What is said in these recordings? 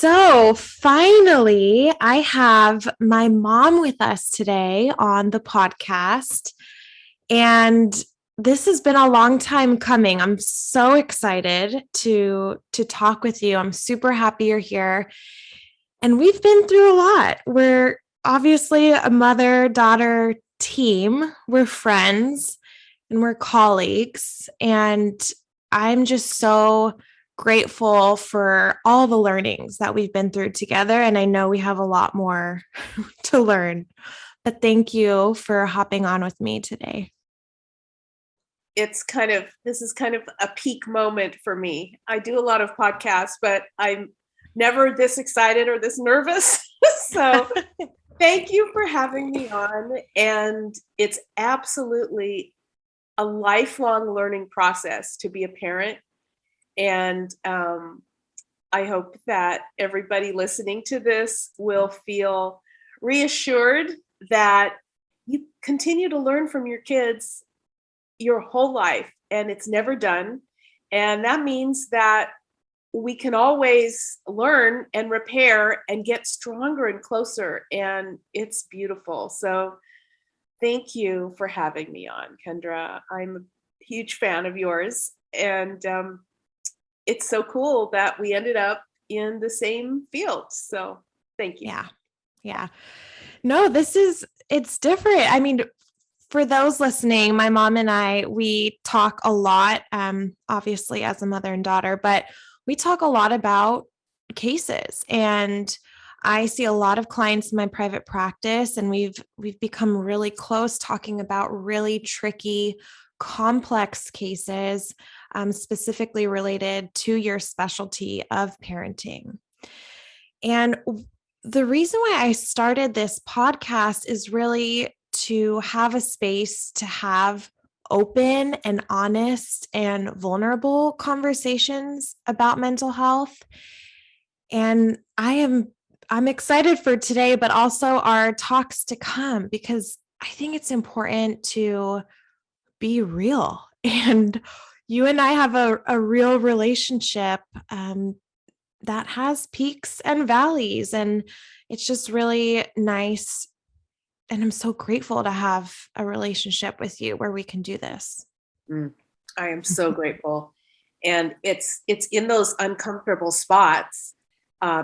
So finally, I have my mom with us today on the podcast. And this has been a long time coming. I'm so excited to talk with you. I'm super happy you're here. And we've been through a lot. We're obviously a mother-daughter team. We're friends and we're colleagues. And I'm just so grateful for all the learnings that we've been through together. And I know we have a lot more to learn. But thank you for hopping on with me today. This is kind of a peak moment for me. I do a lot of podcasts, but I'm never this excited or this nervous. So thank you for having me on. And it's absolutely a lifelong learning process to be a parent. And I hope that everybody listening to this will feel reassured that you continue to learn from your kids your whole life, and it's never done. And that means that we can always learn and repair and get stronger and closer, and it's beautiful. So thank you for having me on, Kendra. I'm a huge fan of yours, and it's so cool that we ended up in the same field. So thank you. Yeah. Yeah. No, it's different. I mean, for those listening, my mom and I, we talk a lot, obviously as a mother and daughter, but we talk a lot about cases. And I see a lot of clients in my private practice, and we've become really close talking about really tricky, complex cases, specifically related to your specialty of parenting. And the reason why I started this podcast is really to have a space to have open and honest and vulnerable conversations about mental health. And I'm excited for today, but also our talks to come, because I think it's important to be real. And you and I have a real relationship that has peaks and valleys. And it's just really nice. And I'm so grateful to have a relationship with you where we can do this. I am so grateful. And it's in those uncomfortable spots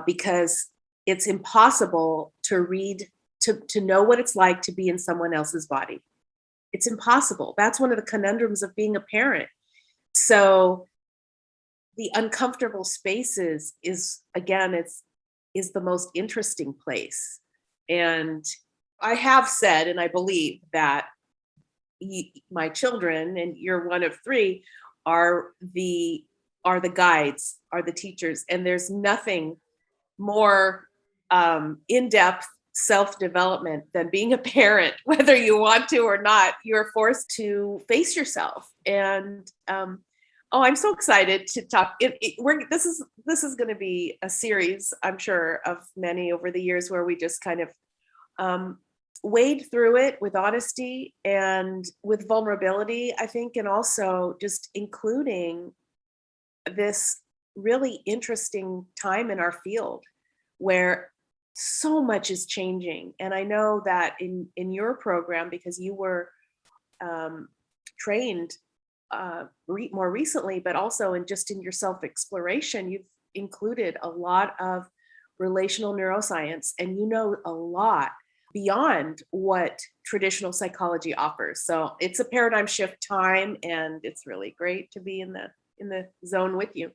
because it's impossible to know what it's like to be in someone else's body. It's impossible. That's one of the conundrums of being a parent. So the uncomfortable spaces is the most interesting place. And I have said, and I believe that my children, and you're one of three, are the guides, are the teachers, and there's nothing more in-depth self-development than being a parent. Whether you want to or not, you're forced to face yourself. And I'm so excited to talk. This is going to be a series, I'm sure, of many over the years where we just kind of wade through it with honesty and with vulnerability, I think, and also just including this really interesting time in our field where so much is changing. And I know that in your program, because you were trained more recently, but also in your self-exploration, you've included a lot of relational neuroscience, and you know a lot beyond what traditional psychology offers. So it's a paradigm shift time, and it's really great to be in the zone with you.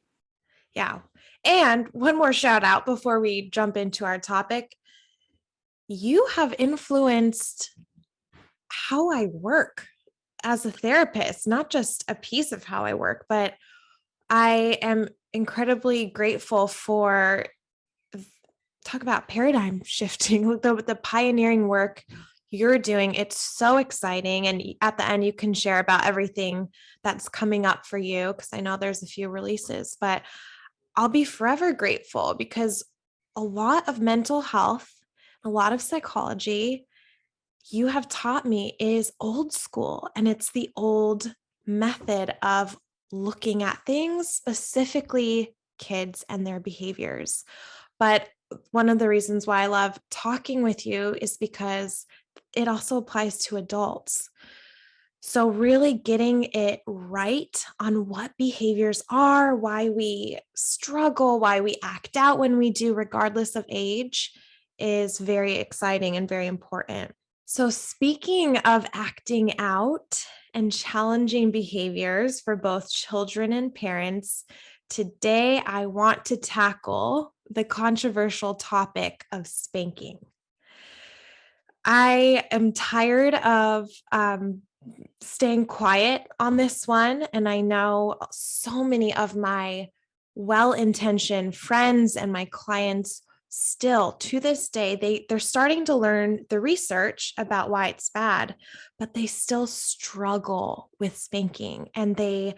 Yeah. And one more shout out before we jump into our topic. You have influenced how I work as a therapist, not just a piece of how I work, but I am incredibly grateful for, talk about paradigm shifting, the pioneering work you're doing. It's so exciting. And at the end, you can share about everything that's coming up for you, because I know there's a few releases, but I'll be forever grateful, because a lot of mental health, a lot of psychology you have taught me is old school, and it's the old method of looking at things, specifically kids and their behaviors. But one of the reasons why I love talking with you is because it also applies to adults. So, really getting it right on what behaviors are, why we struggle, why we act out when we do, regardless of age, is very exciting and very important. So, speaking of acting out and challenging behaviors for both children and parents, today I want to tackle the controversial topic of spanking. I am tired of staying quiet on this one. And I know so many of my well intentioned friends and my clients still to this day they're starting to learn the research about why it's bad, but they still struggle with spanking, and they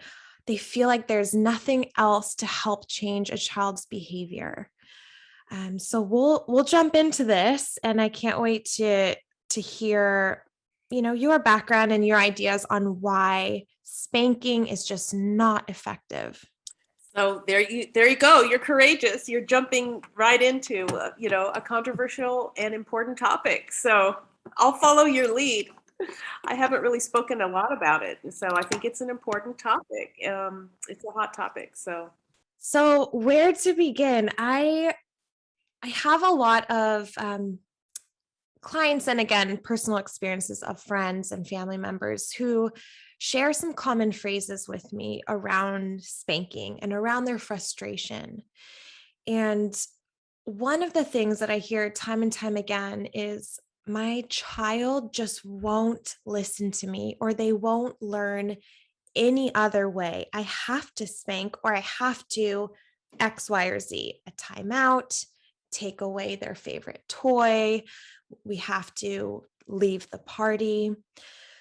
feel like there's nothing else to help change a child's behavior. So we'll jump into this, and I can't wait to hear, your background and your ideas on why spanking is just not effective. So there you go. You're courageous. You're jumping right into a controversial and important topic. So I'll follow your lead. I haven't really spoken a lot about it, so I think it's an important topic. It's a hot topic. So where to begin? I have a lot of clients, and again, personal experiences of friends and family members who share some common phrases with me around spanking and around their frustration. And one of the things that I hear time and time again is, my child just won't listen to me, or they won't learn any other way. I have to spank, or I have to X, Y, or Z, a timeout, take away their favorite toy. We have to leave the party.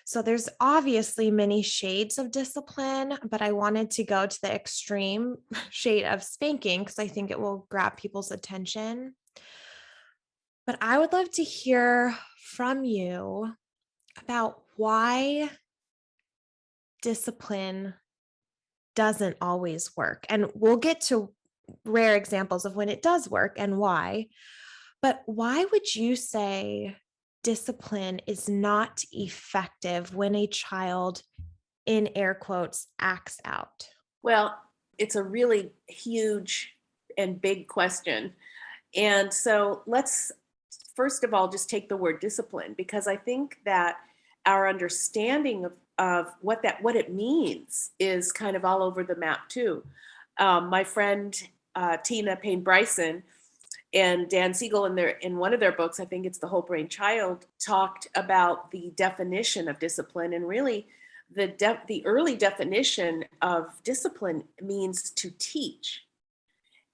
So there's obviously many shades of discipline, but I wanted to go to the extreme shade of spanking because I think it will grab people's attention. But I would love to hear from you about why discipline doesn't always work. And we'll get to rare examples of when it does work and why. But why would you say discipline is not effective when a child, in air quotes, acts out? Well, it's a really huge and big question. And so let's first of all just take the word discipline, because I think that our understanding of what it means is kind of all over the map too. My friend Tina Bryson and Dan Siegel in one of their books, I think it's The Whole Brain Child, talked about the definition of discipline, and really the early definition of discipline means to teach.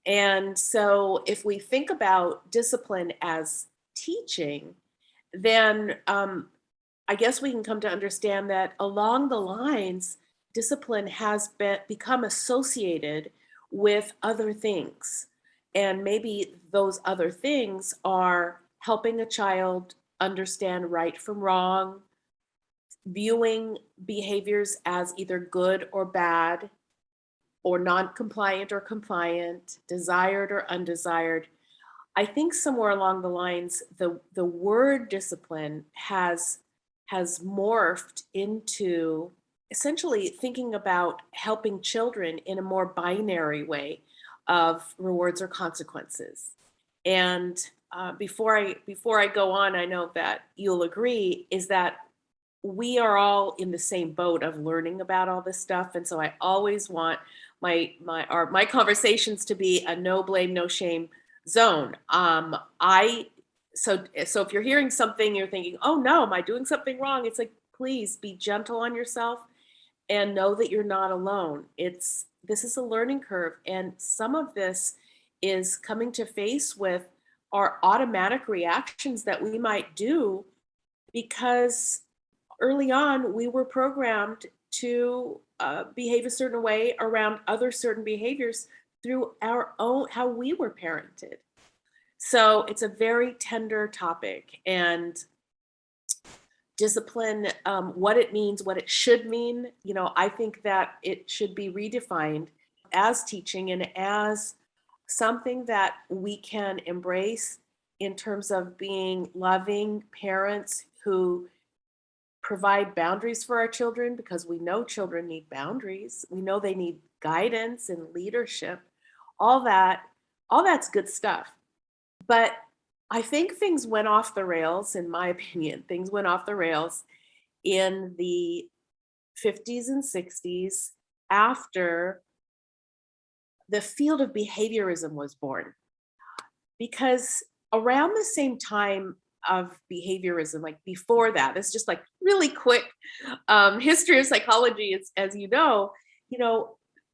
And so if we think about discipline as teaching, then I guess we can come to understand that along the lines, discipline has become associated with other things. And maybe those other things are helping a child understand right from wrong, viewing behaviors as either good or bad, or non-compliant or compliant, desired or undesired. I think somewhere along the lines, the word discipline has morphed into essentially thinking about helping children in a more binary way of rewards or consequences. And before I go on, I know that you'll agree is that we are all in the same boat of learning about all this stuff, and so I always want my conversations to be a no blame, no shame zone. So if you're hearing something, you're thinking, oh no, am I doing something wrong? It's like, please be gentle on yourself and know that you're not alone. This is a learning curve, and some of this is coming to face with our automatic reactions that we might do because early on we were programmed to behave a certain way around other certain behaviors through our own, how we were parented. So it's a very tender topic, and discipline, what it means, what it should mean, I think that it should be redefined as teaching and as something that we can embrace in terms of being loving parents who provide boundaries for our children, because we know children need boundaries. We know they need guidance and leadership. All that, all that's good stuff. But I think things went off the rails, in my opinion. Things went off the rails in the 50s and 60s after the field of behaviorism was born. Because around the same time of behaviorism, like before that, it's just like really quick history of psychology, as you know,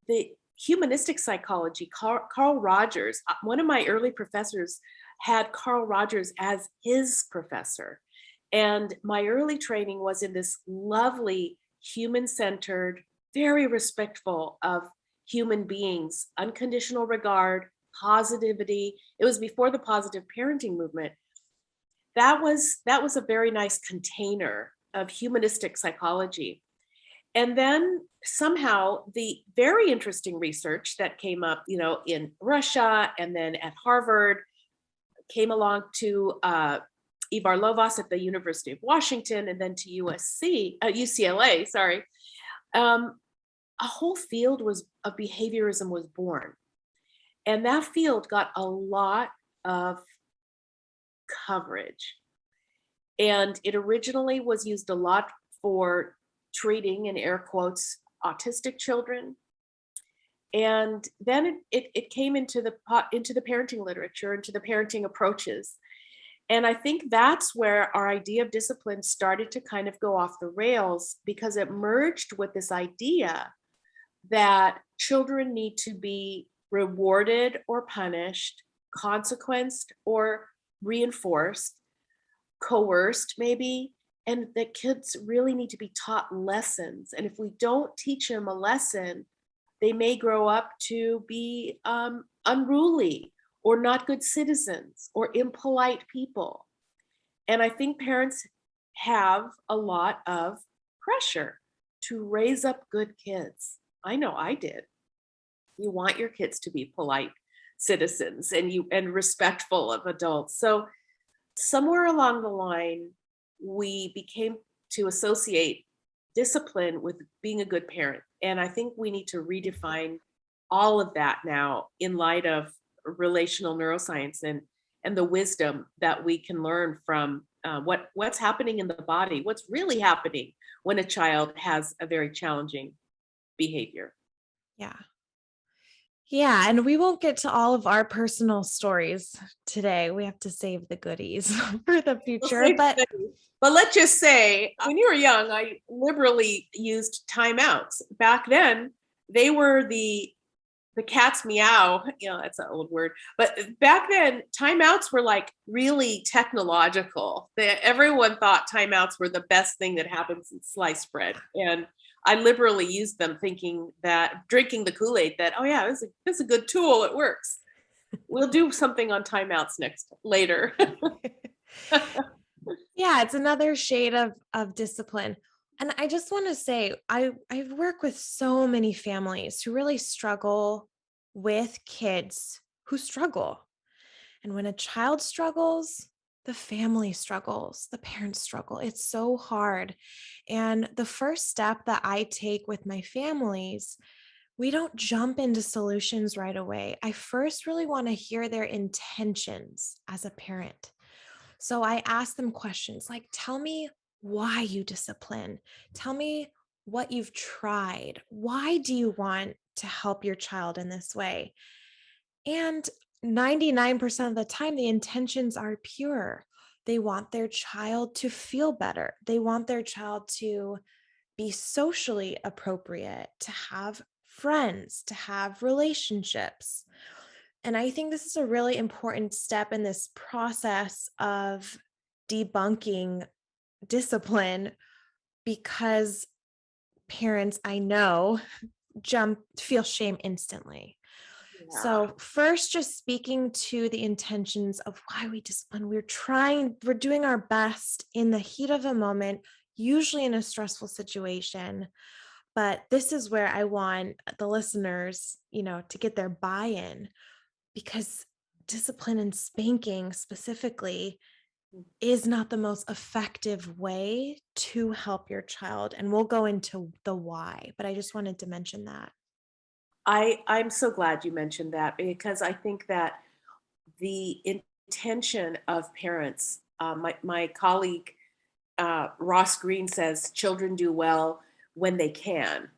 the humanistic psychology, Carl Rogers, one of my early professors had Carl Rogers as his professor. And my early training was in this lovely, human centered, very respectful of human beings, unconditional regard, positivity. It was before the positive parenting movement. That was a very nice container of humanistic psychology. And then somehow the very interesting research that came up, in Russia and then at Harvard came along to Ivar Lovaas at the University of Washington, and then to UCLA, sorry. A whole field of behaviorism was born. And that field got a lot of coverage. And it originally was used a lot for treating, in air quotes, autistic children. And then it came into the parenting literature, into the parenting approaches. And I think that's where our idea of discipline started to kind of go off the rails, because it merged with this idea that children need to be rewarded or punished, consequenced or reinforced, coerced maybe, and that kids really need to be taught lessons. And if we don't teach them a lesson, they may grow up to be unruly or not good citizens or impolite people. And I think parents have a lot of pressure to raise up good kids. I know I did. You want your kids to be polite citizens and respectful of adults. So somewhere along the line, we became to associate discipline with being a good parent. And I think we need to redefine all of that now in light of relational neuroscience and the wisdom that we can learn from what's happening in the body, what's really happening when a child has a very challenging behavior. Yeah. Yeah. And we won't get to all of our personal stories today. We have to save the goodies for the future. But But let's just say, when you were young, I liberally used timeouts. Back then, they were the cat's meow. That's an old word. But back then, timeouts were like really technological. Everyone thought timeouts were the best thing that happens in sliced bread. And I liberally used them, thinking that, drinking the Kool-Aid, that, oh yeah, this is a good tool. It works. We'll do something on timeouts later. yeah, it's another shade of discipline. And I just want to say, I work with so many families who really struggle with kids who struggle. And when a child struggles, the family struggles, the parents struggle. It's so hard. And the first step that I take with my families, we don't jump into solutions right away. I first really want to hear their intentions as a parent. So I ask them questions like, tell me why you discipline. Tell me what you've tried. Why do you want to help your child in this way? And 99% of the time, the intentions are pure. They want their child to feel better. They want their child to be socially appropriate, to have friends, to have relationships. And I think this is a really important step in this process of debunking discipline, because parents, I know, feel shame instantly. Yeah. So first, just speaking to the intentions of why we discipline. We're doing our best in the heat of a moment, usually in a stressful situation. But this is where I want the listeners, to get their buy-in. because discipline and spanking specifically is not the most effective way to help your child. And we'll go into the why, but I just wanted to mention that. I'm so glad you mentioned that, because I think that the intention of parents, my colleague Ross Green says children do well when they can.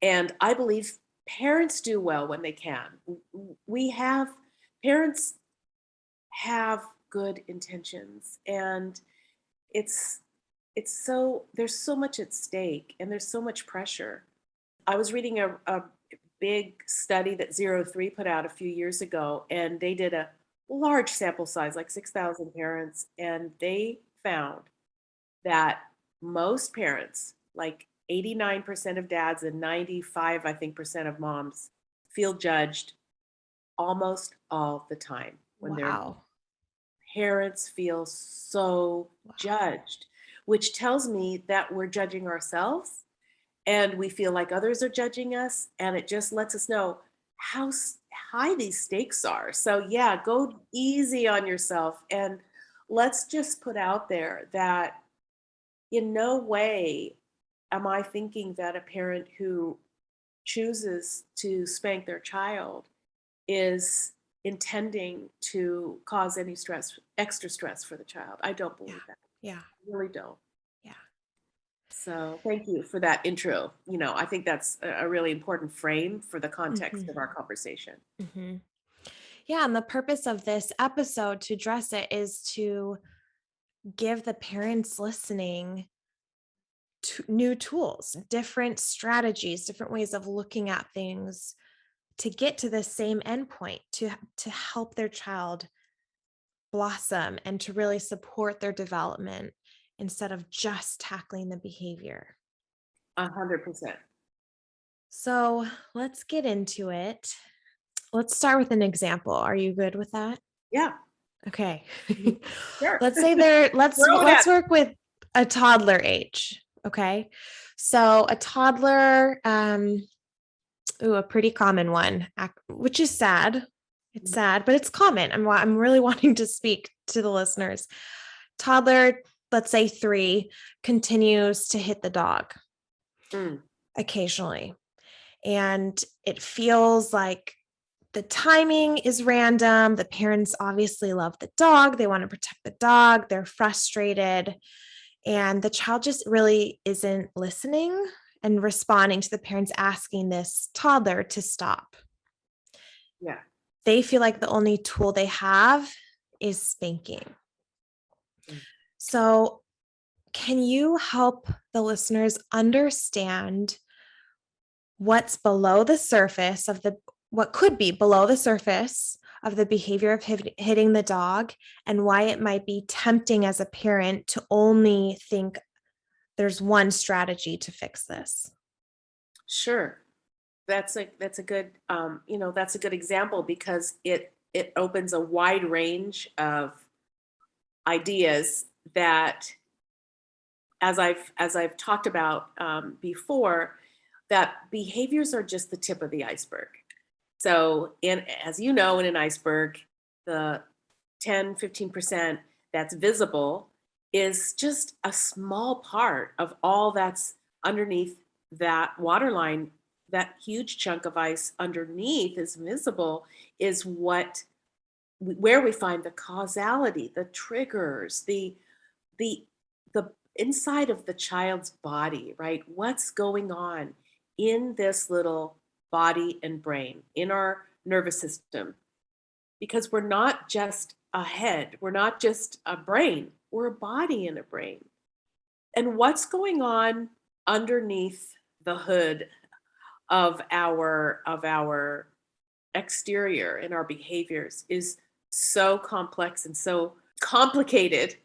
And I believe parents do well when they can. We have, parents have good intentions, and it's so, there's so much at stake and there's so much pressure. I was reading a big study that Zero Three put out a few years ago, and they did a large sample size, like 6,000 parents, and they found that most parents, like 89% of dads and 95, I think, percent of moms, feel judged almost all the time when they're, Wow. parents feel so Wow. judged, which tells me that we're judging ourselves and we feel like others are judging us, and it just lets us know how high these stakes are. So yeah, go easy on yourself, and let's just put out there that in no way am I thinking that a parent who chooses to spank their child is intending to cause any stress, extra stress for the child. I don't Yeah. believe that. Yeah. I really don't. Yeah. So thank you for that intro. I think that's a really important frame for the context of our conversation. Mm-hmm. Yeah. And the purpose of this episode to address it is to give the parents listening new tools, different strategies, different ways of looking at things to get to the same endpoint, to help their child blossom and to really support their development instead of just tackling the behavior. 100%. So let's get into it. Let's start with an example. Are you good with that? Yeah. Okay. Sure. Let's say Throw it let's at me. work with a toddler age. Okay. So a toddler, a pretty common one, which is sad. It's sad, but it's common. I'm really wanting to speak to the listeners. Toddler, let's say 3, continues to hit the dog Mm. occasionally. And it feels like the timing is random. The parents obviously love the dog. They want to protect the dog. They're frustrated. And the child just really isn't listening and responding to the parents asking this toddler to stop. Yeah. They feel like the only tool they have is spanking. Mm. So, can you help the listeners understand what's below the surface of what could be below the surface of the behavior of hitting the dog, and why it might be tempting as a parent to only think there's one strategy to fix this? Sure. That's a good that's a good example, because it opens a wide range of ideas that, as I've talked about before, that behaviors are just the tip of the iceberg. So as you know, in an iceberg, the 10-15% that's visible is just a small part of all that's underneath that waterline. That huge chunk of ice underneath is visible, is where we find the causality, the triggers, the the inside of the child's body, right? What's going on in this little body and brain, in our nervous system? Because we're not just a head, we're not just a brain, we're a body and a brain. And what's going on underneath the hood of our exterior in our behaviors is so complex and so complicated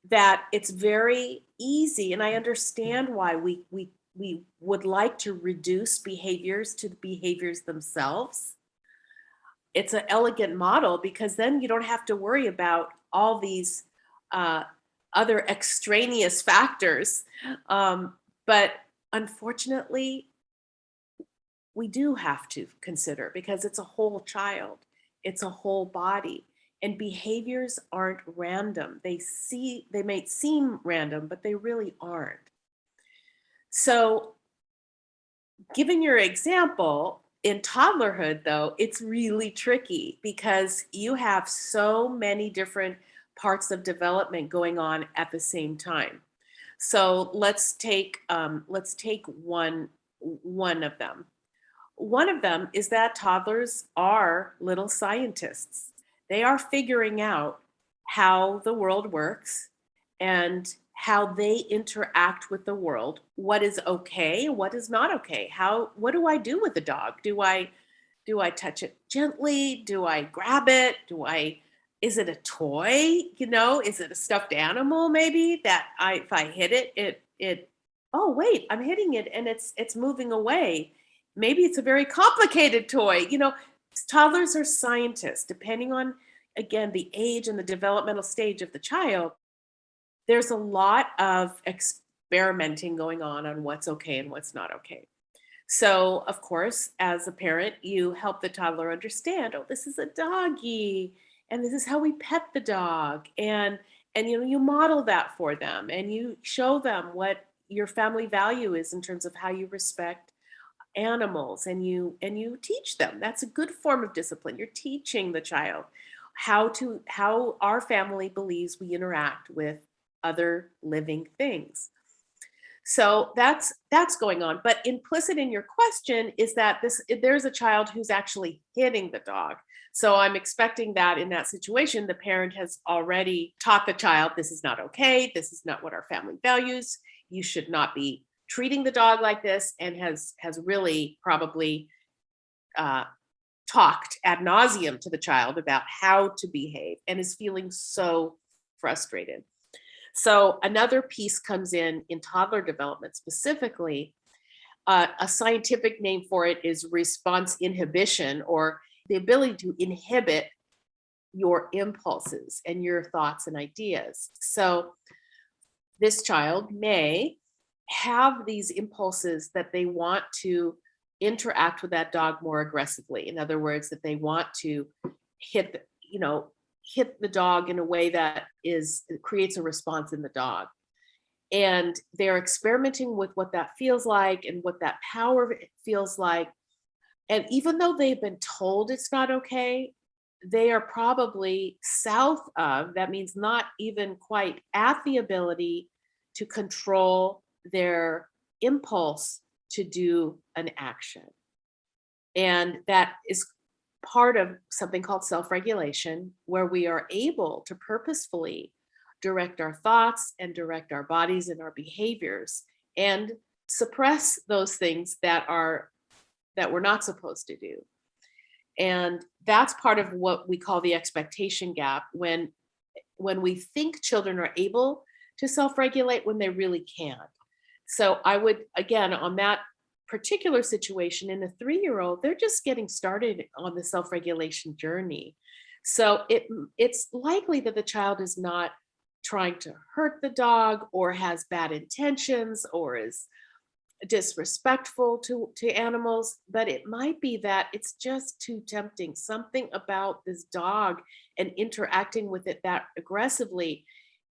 that it's very easy. And I understand why we would like to reduce behaviors to the behaviors themselves. It's an elegant model, because then you don't have to worry about all these uh, other extraneous factors. But unfortunately, we do have to consider, because it's a whole child. It's a whole body. And behaviors aren't random. They may seem random, but they really aren't. So, given your example, in toddlerhood, though, it's really tricky because you have so many different parts of development going on at the same time. So let's take one of them. One of them is that toddlers are little scientists. They are figuring out how the world works and how they interact with the world. What is okay, what is not okay? What do I do with the dog? Do I touch it gently? Do I grab it? Is it a toy? Is it a stuffed animal maybe that if I hit it, oh wait, I'm hitting it and it's moving away. Maybe it's a very complicated toy. Toddlers are scientists, depending on, again, the age and the developmental stage of the child. There's a lot of experimenting going on what's okay and what's not okay. So, of course, as a parent, you help the toddler understand, oh, this is a doggy, and this is how we pet the dog. And you model that for them and you show them what your family value is in terms of how you respect animals, and you teach them. That's a good form of discipline. You're teaching the child how our family believes we interact with other living things. So that's going on. But implicit in your question is that there's a child who's actually hitting the dog. So I'm expecting that in that situation, the parent has already taught the child, this is not okay. This is not what our family values. You should not be treating the dog like this, and has really probably talked ad nauseum to the child about how to behave, and is feeling so frustrated. So another piece comes in toddler development specifically. A scientific name for it is response inhibition, or the ability to inhibit your impulses and your thoughts and ideas. So this child may have these impulses that they want to interact with that dog more aggressively. In other words, that they want to hit the dog in a way that creates a response in the dog. And they're experimenting with what that feels like and what that power feels like. And even though they've been told it's not okay, they are probably south of, that means not even quite at the ability to control their impulse to do an action. And that is part of something called self-regulation, where we are able to purposefully direct our thoughts and direct our bodies and our behaviors, and suppress those things that we're not supposed to do. And that's part of what we call the expectation gap, when we think children are able to self-regulate when they really can't. So I would, again, on that particular situation, in a 3-year-old, they're just getting started on the self-regulation journey. So it's likely that the child is not trying to hurt the dog, or has bad intentions, or is disrespectful to animals, but it might be that it's just too tempting. Something about this dog and interacting with it that aggressively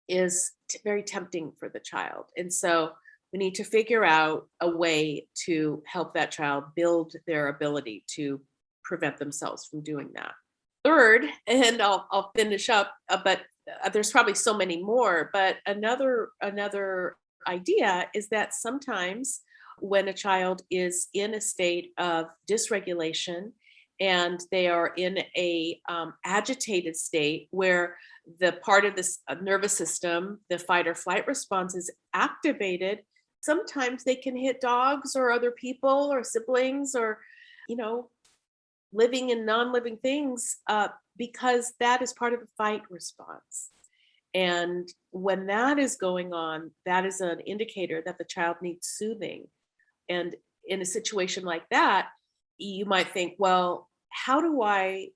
is very tempting for the child. And so we need to figure out a way to help that child build their ability to prevent themselves from doing that. Third, and I'll finish up, but there's probably so many more, but another idea is that sometimes when a child is in a state of dysregulation and they are in a agitated state where the part of this nervous system, the fight or flight response, is activated, sometimes they can hit dogs or other people or siblings or, living and non-living things, because that is part of the fight response. And when that is going on, that is an indicator that the child needs soothing. And in a situation like that, you might think, well, how do I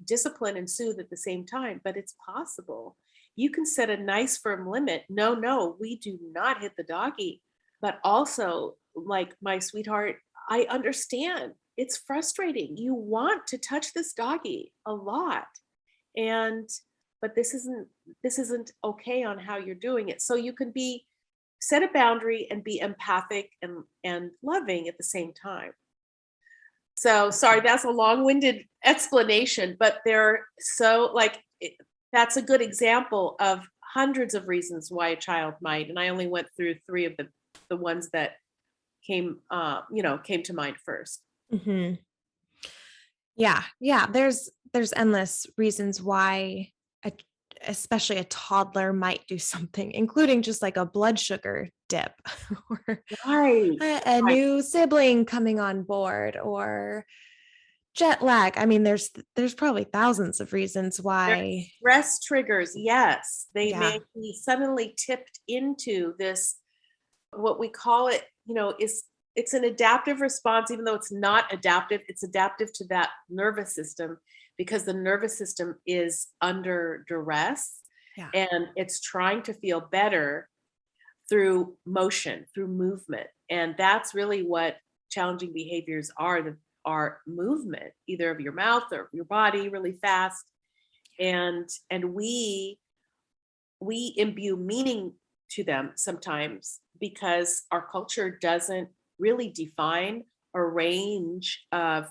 discipline and soothe at the same time? But it's possible. You can set a nice firm limit. No, we do not hit the doggy. But also, like, my sweetheart, I understand it's frustrating. You want to touch this doggy a lot. And but this isn't okay on how you're doing it. So you can be set a boundary and be empathic and loving at the same time. So sorry, that's a long-winded explanation, but they're so like that's a good example of hundreds of reasons why a child might. And I only went through three of the ones that came to mind first. Hmm. Yeah, yeah. There's endless reasons why, a, especially a toddler, might do something, including just like a blood sugar dip, or Right. a Right. new sibling coming on board, or jet lag. I mean, there's probably thousands of reasons Their why. stress triggers, yes, they Yeah, may be suddenly tipped into this, what we call it, is it's an adaptive response, even though it's not adaptive, it's adaptive to that nervous system because the nervous system is under duress yeah, and it's trying to feel better through motion, through movement. And that's really what challenging behaviors are movement, either of your mouth or your body really fast. And we imbue meaning to them sometimes because our culture doesn't really define a range of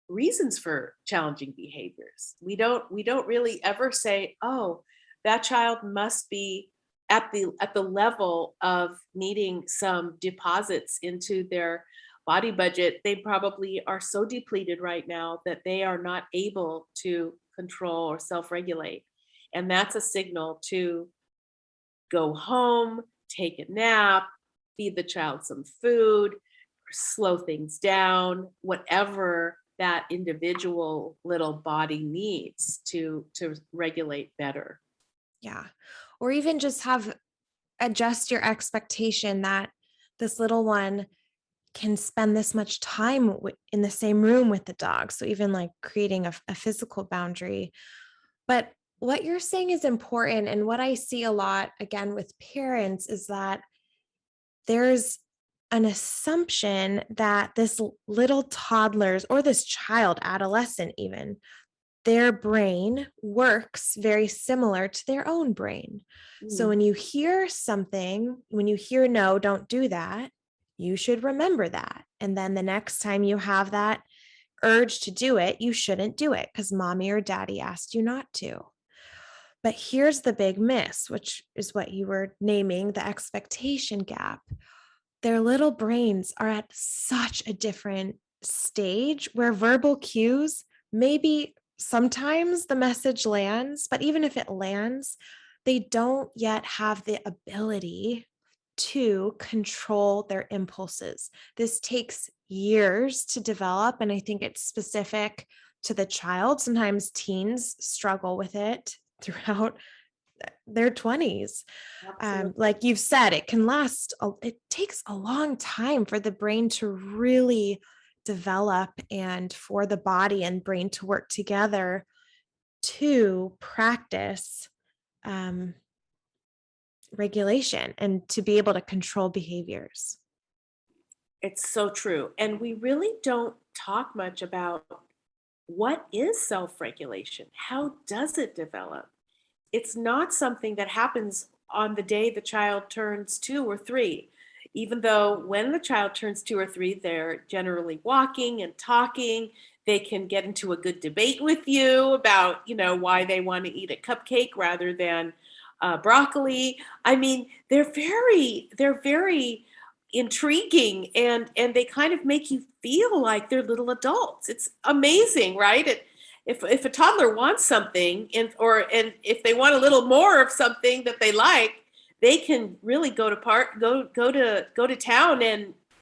reasons for challenging behaviors. We don't really ever say, oh, that child must be at the level of needing some deposits into their body budget. They probably are so depleted right now that they are not able to control or self-regulate. And that's a signal to go home, take a nap, feed the child some food, slow things down, whatever that individual little body needs to regulate better. yeah. Or even just have adjust your expectation that this little one can spend this much time in the same room with the dog. So even like creating a physical boundary. But what you're saying is important. And what I see a lot again with parents is that there's an assumption that this little toddler's, or this child, adolescent even, their brain works very similar to their own brain. So Mm, when you hear something, when you hear no, don't do that, you should remember that. And then the next time you have that urge to do it, you shouldn't do it because mommy or daddy asked you not to. But here's the big miss, which is what you were naming the expectation gap. Their little brains are at such a different stage where verbal cues, maybe sometimes the message lands, but even if it lands, they don't yet have the ability to control their impulses. This takes years to develop, and I think it's specific to the child. Sometimes teens struggle with it throughout their 20s. absolutely. Like you've said, it takes a long time for the brain to really develop and for the body and brain to work together to practice um, regulation and to be able to control behaviors. It's so true. And we really don't talk much about what is self-regulation? How does it develop? It's not something that happens on the day the child turns 2 or 3, even though when the child turns 2 or 3, they're generally walking and talking. They can get into a good debate with you about, why they want to eat a cupcake rather than broccoli. I mean, they're very intriguing, and they kind of make you feel like they're little adults. It's amazing, right? If a toddler wants something and if they want a little more of something that they like, they can really go to town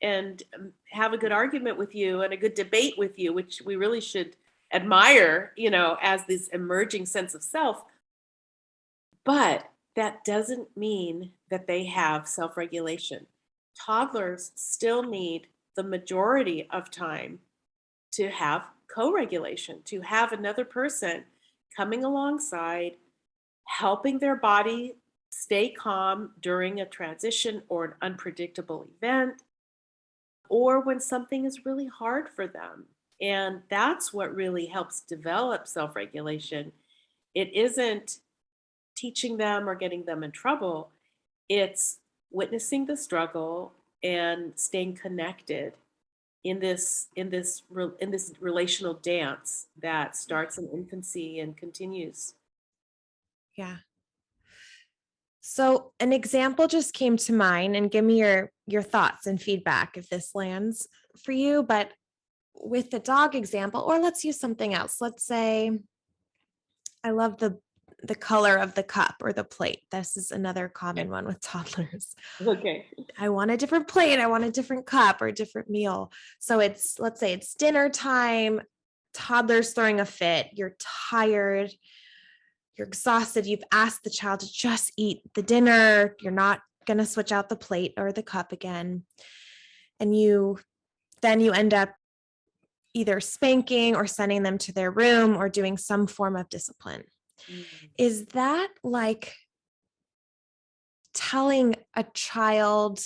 and have a good argument with you and a good debate with you, which we really should admire, as this emerging sense of self. But that doesn't mean that they have self-regulation. Toddlers still need the majority of time to have co-regulation, to have another person coming alongside, helping their body stay calm during a transition or an unpredictable event, or when something is really hard for them. And that's what really helps develop self-regulation. It isn't teaching them or getting them in trouble. It's witnessing the struggle and staying connected in this relational dance that starts in infancy and continues. Yeah. So an example just came to mind, and give me your thoughts and feedback if this lands for you, but with the dog example, or let's use something else. Let's say I love the color of the cup or the plate. This is another common one with toddlers. Okay. I want a different plate, I want a different cup or a different meal. So let's say it's dinner time, toddler's throwing a fit, you're tired, you're exhausted, you've asked the child to just eat the dinner, you're not going to switch out the plate or the cup again. And then you end up either spanking or sending them to their room or doing some form of discipline. Is that like telling a child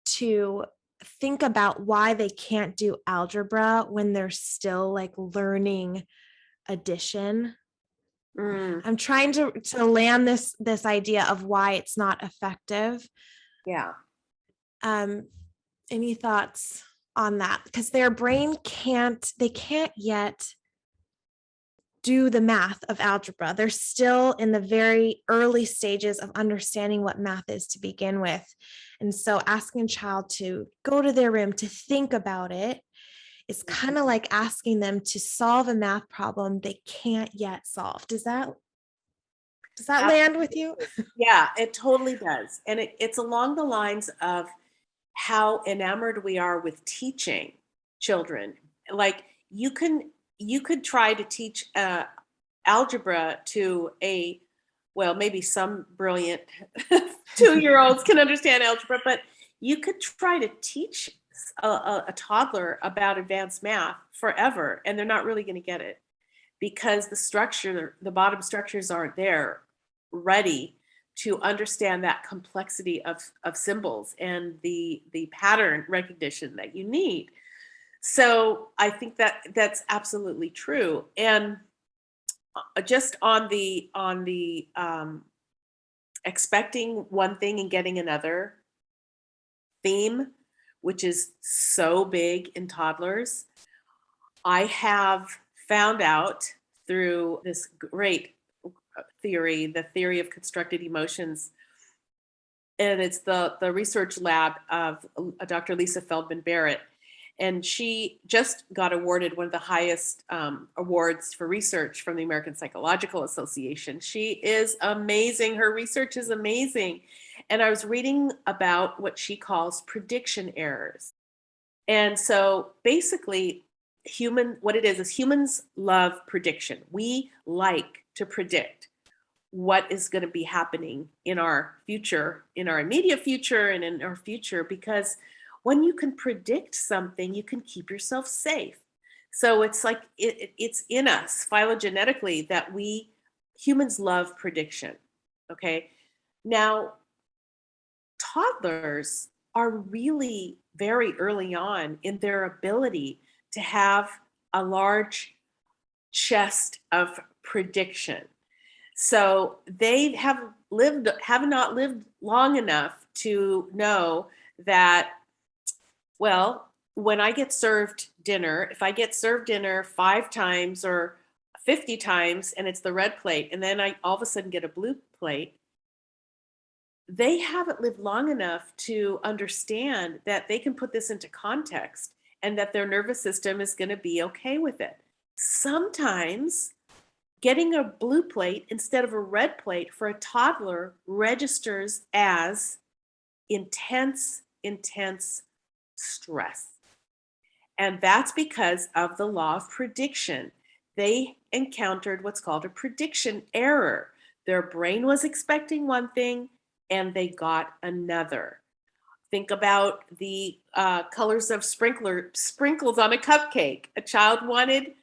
to think about why they can't do algebra when they're still like learning addition? I'm trying to land this idea of why it's not effective. Yeah. Any thoughts on that? Because their brain can't yet do the math of algebra. They're still in the very early stages of understanding what math is to begin with. And so asking a child to go to their room to think about it is kind of like asking them to solve a math problem they can't yet solve. Does that land with you? Yeah, it totally does. And it's along the lines of how enamored we are with teaching children. Like you could try to teach algebra to maybe some brilliant 2-year-olds can understand algebra, but you could try to teach a toddler about advanced math forever, and they're not really going to get it because the bottom structures aren't there ready to understand that complexity of symbols and the pattern recognition that you need. So I think that that's absolutely true. And just on the expecting one thing and getting another theme, which is so big in toddlers, I have found out through this great theory, the theory of constructed emotions, and it's the research lab of Dr. Lisa Feldmen Barrett. And she just got awarded one of the highest awards for research from the American Psychological Association. She is amazing. Her research is amazing. And I was reading about what she calls prediction errors. And so basically, what it is humans love prediction. We like to predict what is going to be happening in our future, in our immediate future, and in our future, because when you can predict something, you can keep yourself safe. So it's like it's in us phylogenetically that humans love prediction. Okay. Now, toddlers are really very early on in their ability to have a large chest of prediction. So they have not lived long enough to know that, well, when I get served dinner, if I get served dinner 5 times or 50 times and it's the red plate, and then I all of a sudden get a blue plate, they haven't lived long enough to understand that they can put this into context and that their nervous system is going to be okay with it. Sometimes getting a blue plate instead of a red plate for a toddler registers as intense stress. And that's because of the law of prediction. They encountered what's called a prediction error. Their brain was expecting one thing and they got another. Think about the colors of sprinkles on a cupcake. A child wanted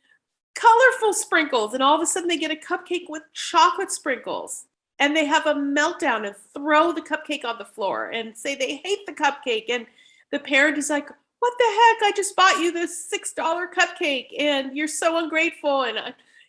colorful sprinkles, and all of a sudden they get a cupcake with chocolate sprinkles. And they have a meltdown and throw the cupcake on the floor and say they hate the cupcake. And the parent is like, what the heck? I just bought you this $6 cupcake and you're so ungrateful. And,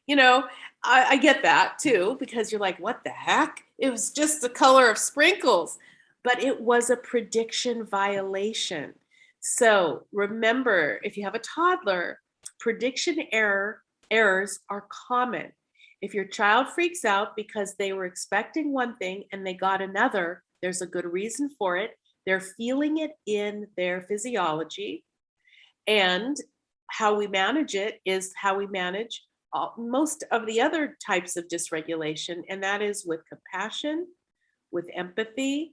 you know, I get that too, because you're like, what the heck? It was just the color of sprinkles, but it was a prediction violation. So remember, if you have a toddler, prediction errors are common. If your child freaks out because they were expecting one thing and they got another, there's a good reason for it. They're feeling it in their physiology. And how we manage it is how we manage most of the other types of dysregulation, and that is with compassion, with empathy,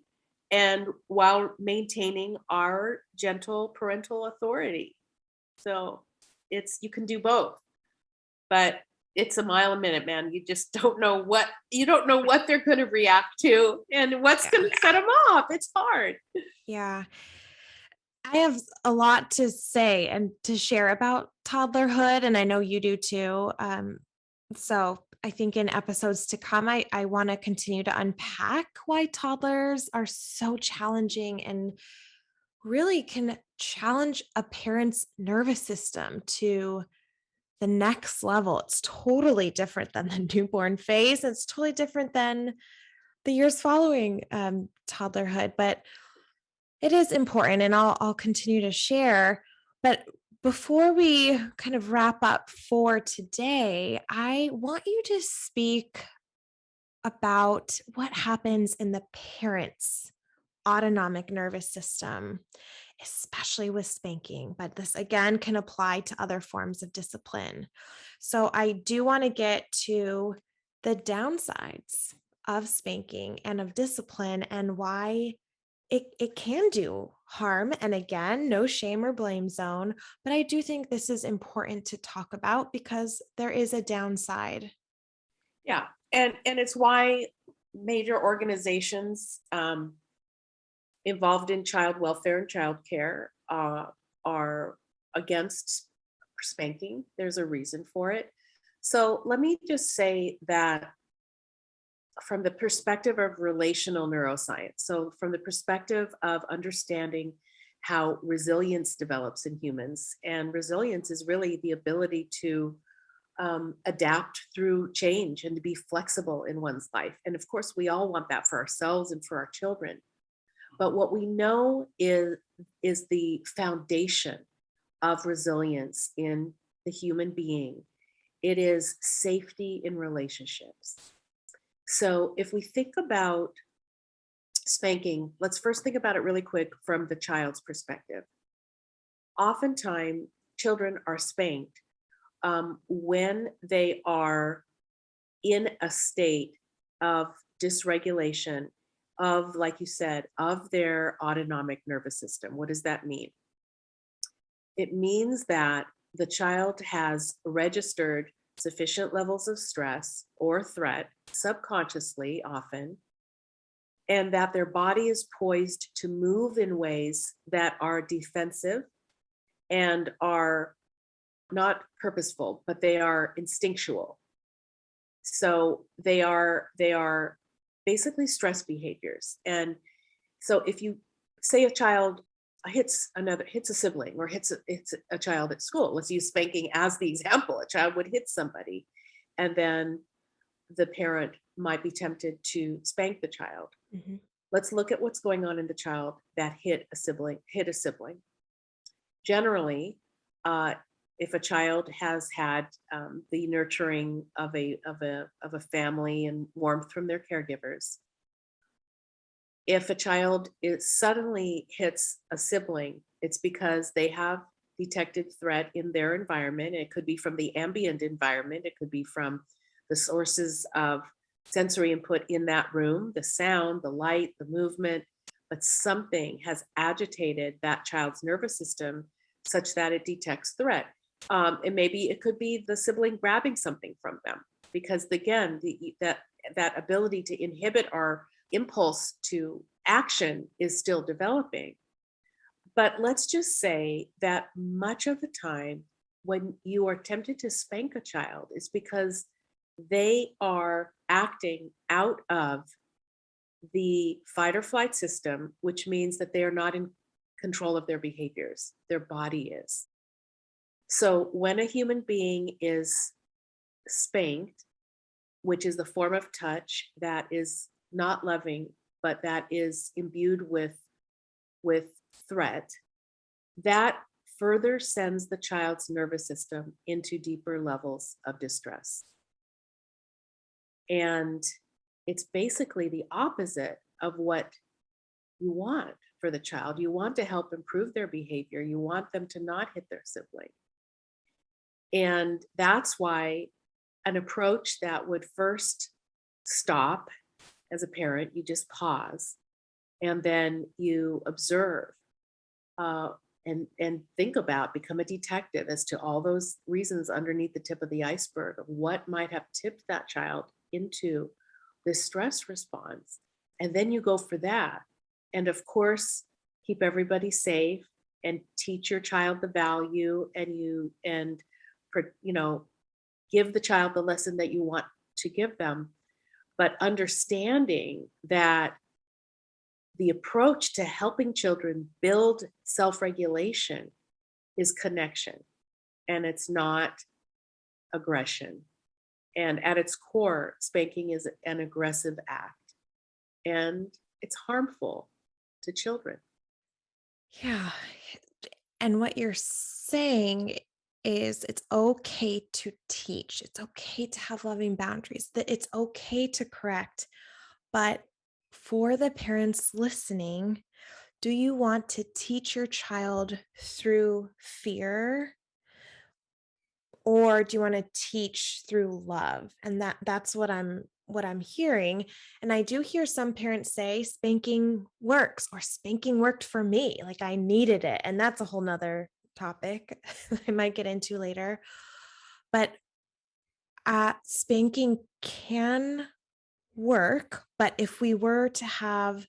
and while maintaining our gentle parental authority. So you can do both, but it's a mile a minute, man. You just don't know what they're going to react to and what's going to set them off. It's hard. Yeah. I have a lot to say and to share about toddlerhood, and I know you do too. So I think in episodes to come, I want to continue to unpack why toddlers are so challenging and really can challenge a parent's nervous system to the next level. It's totally different than the newborn phase. It's totally different than the years following toddlerhood, but it is important, and I'll continue to share. But before we kind of wrap up for today, I want you to speak about what happens in the parent's autonomic nervous system, especially with spanking. But this again can apply to other forms of discipline. So I do want to get to the downsides of spanking and of discipline and why it can do harm. And again, no shame or blame zone. But I do think this is important to talk about because there is a downside. Yeah. And it's why major organizations involved in child welfare and child care are against spanking. There's a reason for it. So let me just say that from the perspective of relational neuroscience, so from the perspective of understanding how resilience develops in humans, and resilience is really the ability to adapt through change and to be flexible in one's life. And of course, we all want that for ourselves and for our children. But what we know is the foundation of resilience in the human being. It is safety in relationships. So if we think about spanking, let's first think about it really quick from the child's perspective. Oftentimes, children are spanked when they are in a state of dysregulation of, like you said, of their autonomic nervous system. What does that mean? It means that the child has registered sufficient levels of stress or threat, subconsciously often, and that their body is poised to move in ways that are defensive and are not purposeful, but they are instinctual. So they are basically stress behaviors. And so if you say a child hits a sibling or hits a child at school, let's use spanking as the example. A child would hit somebody, and then the parent might be tempted to spank the child. Mm-hmm. Let's look at what's going on in the child that hit a sibling. Generally, if a child has had the nurturing of a family and warmth from their caregivers, if a child suddenly hits a sibling, it's because they have detected threat in their environment. It could be from the ambient environment. It could be from the sources of sensory input in that room, the sound, the light, the movement, but something has agitated that child's nervous system such that it detects threat. And maybe it could be the sibling grabbing something from them, because again, that ability to inhibit our impulse to action is still developing. But let's just say that much of the time when you are tempted to spank a child is because they are acting out of the fight or flight system, which means that they are not in control of their behaviors. Their body is. So when a human being is spanked, which is the form of touch that is not loving, but that is imbued with threat, that further sends the child's nervous system into deeper levels of distress. And it's basically the opposite of what you want for the child. You want to help improve their behavior. You want them to not hit their sibling. And that's why an approach that would first stop as a parent, you just pause and then you observe and think about, become a detective as to all those reasons underneath the tip of the iceberg of what might have tipped that child into this stress response. And then you go for that. And of course, keep everybody safe and teach your child the value and give the child the lesson that you want to give them, but understanding that the approach to helping children build self-regulation is connection, and it's not aggression. And at its core, spanking is an aggressive act, and it's harmful to children. Yeah. And what you're saying is it's okay to teach. It's okay to have loving boundaries, that it's okay to correct. But for the parents listening, do you want to teach your child through fear, or do you want to teach through love? And that's what I'm hearing. And I do hear some parents say spanking works, or spanking worked for me, like I needed it. And that's a whole nother topic I might get into later. But spanking can work, but if we were to have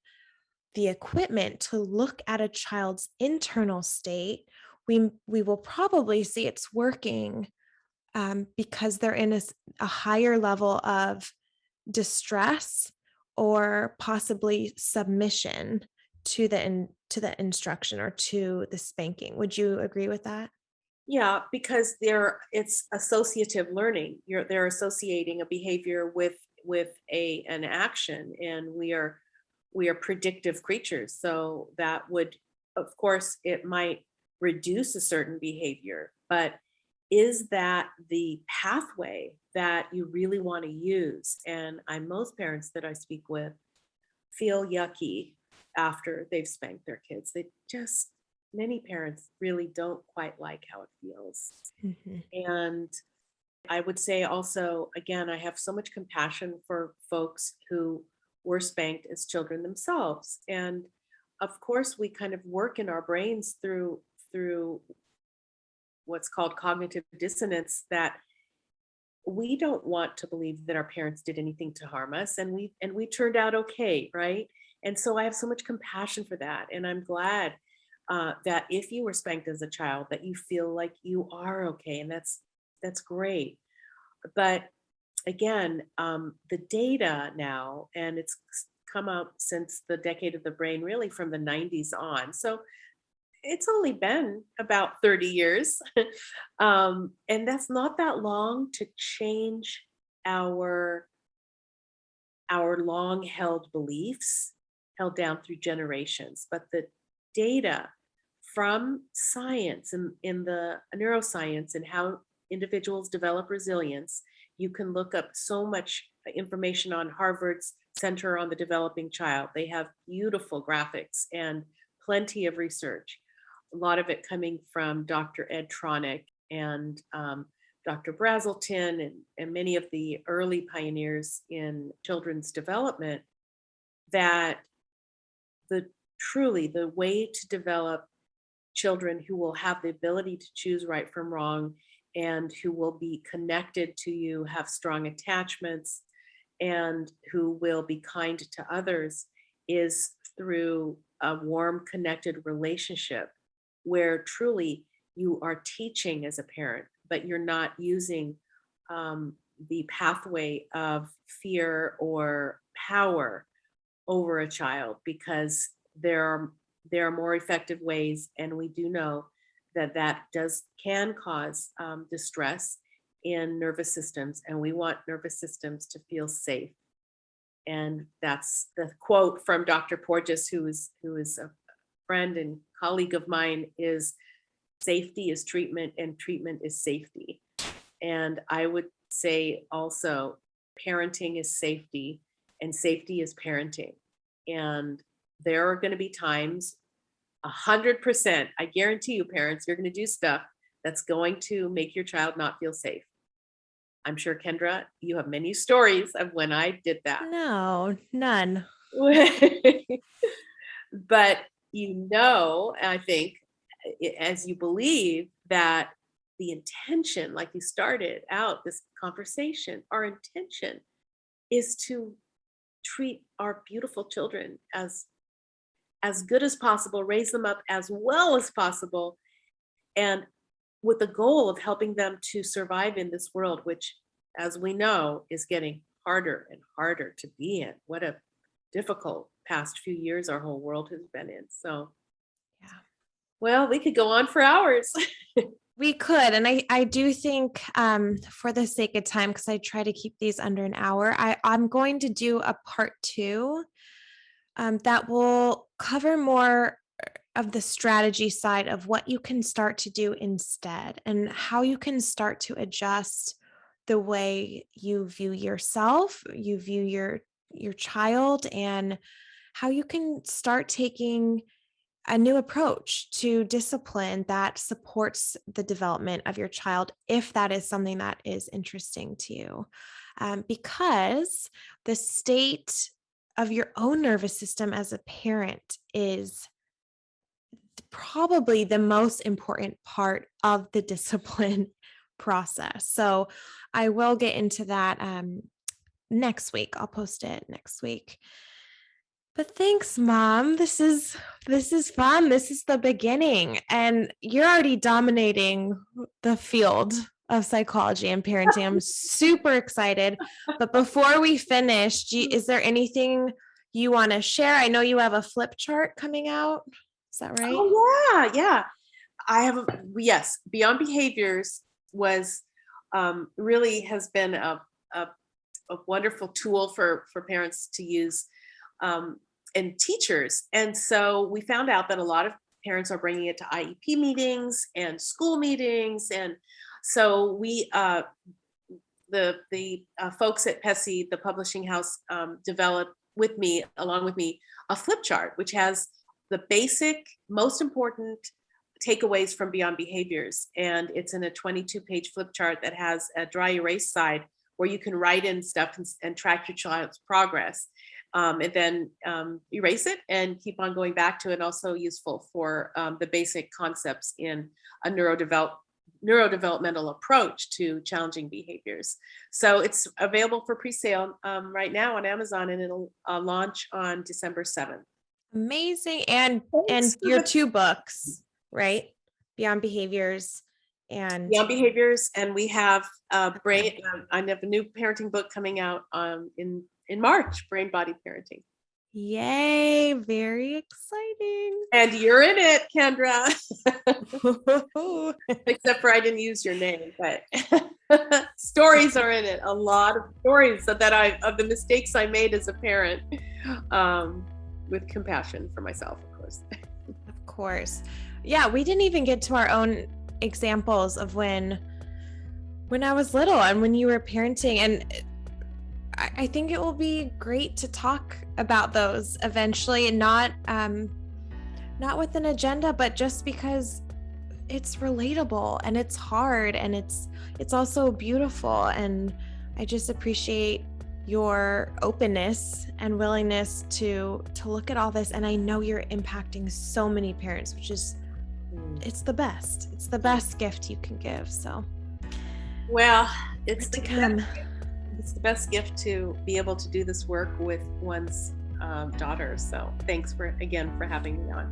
the equipment to look at a child's internal state, we will probably see it's working, because they're in a higher level of distress or possibly submission to to the instruction or to the spanking. Would you agree with that? Yeah, because it's associative learning. They're associating a behavior with an action, and we are predictive creatures. So that would, of course, it might reduce a certain behavior, but is that the pathway that you really want to use? And most parents that I speak with feel yucky after they've spanked their kids. Many parents really don't quite like how it feels. Mhm. And I would say also, again, I have so much compassion for folks who were spanked as children themselves. And of course, we kind of work in our brains through what's called cognitive dissonance, that we don't want to believe that our parents did anything to harm us, and we turned out okay, right? And so I have so much compassion for that, and I'm glad that if you were spanked as a child, that you feel like you are okay, and that's great. But again, the data now, and it's come out since the decade of the brain, really from the 90s on. So it's only been about 30 years. And that's not that long to change our long held beliefs, held down through generations. But the data from science and in the neuroscience and how individuals develop resilience, you can look up so much information on Harvard's Center on the Developing Child. They have beautiful graphics and plenty of research, a lot of it coming from Dr. Ed Tronick and Dr. Brazelton and many of the early pioneers in children's development, that truly the way to develop children who will have the ability to choose right from wrong and who will be connected to you, have strong attachments, and who will be kind to others is through a warm, connected relationship where truly you are teaching as a parent, but you're not using the pathway of fear or power over a child, because there are there are more effective ways, and we do know that can cause distress in nervous systems, and we want nervous systems to feel safe. And that's the quote from Dr. Porges, who is a friend and colleague of mine, is safety is treatment and treatment is safety. And I would say also parenting is safety and safety is parenting. And there are going to be times, 100%, I guarantee you, parents, you're going to do stuff that's going to make your child not feel safe. I'm sure, Kendra, you have many stories of when I did that. No, none. But I think, as you believe that the intention, like you started out this conversation, our intention is to treat our beautiful children as good as possible, raise them up as well as possible, and with the goal of helping them to survive in this world, which, as we know, is getting harder and harder to be in. What a difficult past few years our whole world has been in. So, Yeah. Well, we could go on for hours. We could. And I do think for the sake of time, because I try to keep these under an hour, I'm going to do a part 2 that will cover more of the strategy side of what you can start to do instead and how you can start to adjust the way you view yourself, you view your child, and how you can start taking a new approach to discipline that supports the development of your child, if that is something that is interesting to you. Because the state of your own nervous system as a parent is probably the most important part of the discipline process. So I will get into that next week. I'll post it next week. But thanks, Mom. This is fun. This is the beginning, and you're already dominating the field of psychology and parenting. I'm super excited. But before we finish, is there anything you want to share? I know you have a flip chart coming out. Is that right? Oh, yeah. I have yes. Beyond Behaviors was really has been a wonderful tool for parents to use. And teachers. And so we found out that a lot of parents are bringing it to IEP meetings and school meetings. And so we, the folks at PESI, the publishing house, developed along with me, a flip chart, which has the basic, most important takeaways from Beyond Behaviors. And it's in a 22-page flip chart that has a dry erase side where you can write in stuff and track your child's progress. And then erase it and keep on going back to it. Also useful for the basic concepts in a neurodevelopmental approach to challenging behaviors. So it's available for pre-sale right now on Amazon, and it'll launch on December 7th. Amazing. And your 2 books, right? Beyond Behaviors and we have I have a new parenting book coming out in March, Brain Body Parenting. Yay, very exciting. And you're in it, Kendra. Except for I didn't use your name, but stories are in it. A lot of stories of the mistakes I made as a parent, with compassion for myself, of course. Of course. Yeah, we didn't even get to our own examples of when I was little and when you were parenting, and I think it will be great to talk about those eventually, and not with an agenda, but just because it's relatable and it's hard and it's also beautiful. And I just appreciate your openness and willingness to look at all this. And I know you're impacting so many parents, which is it's the best. It's the best gift you can give. So, well, it's the best gift to be able to do this work with one's daughter. So thanks again for having me on.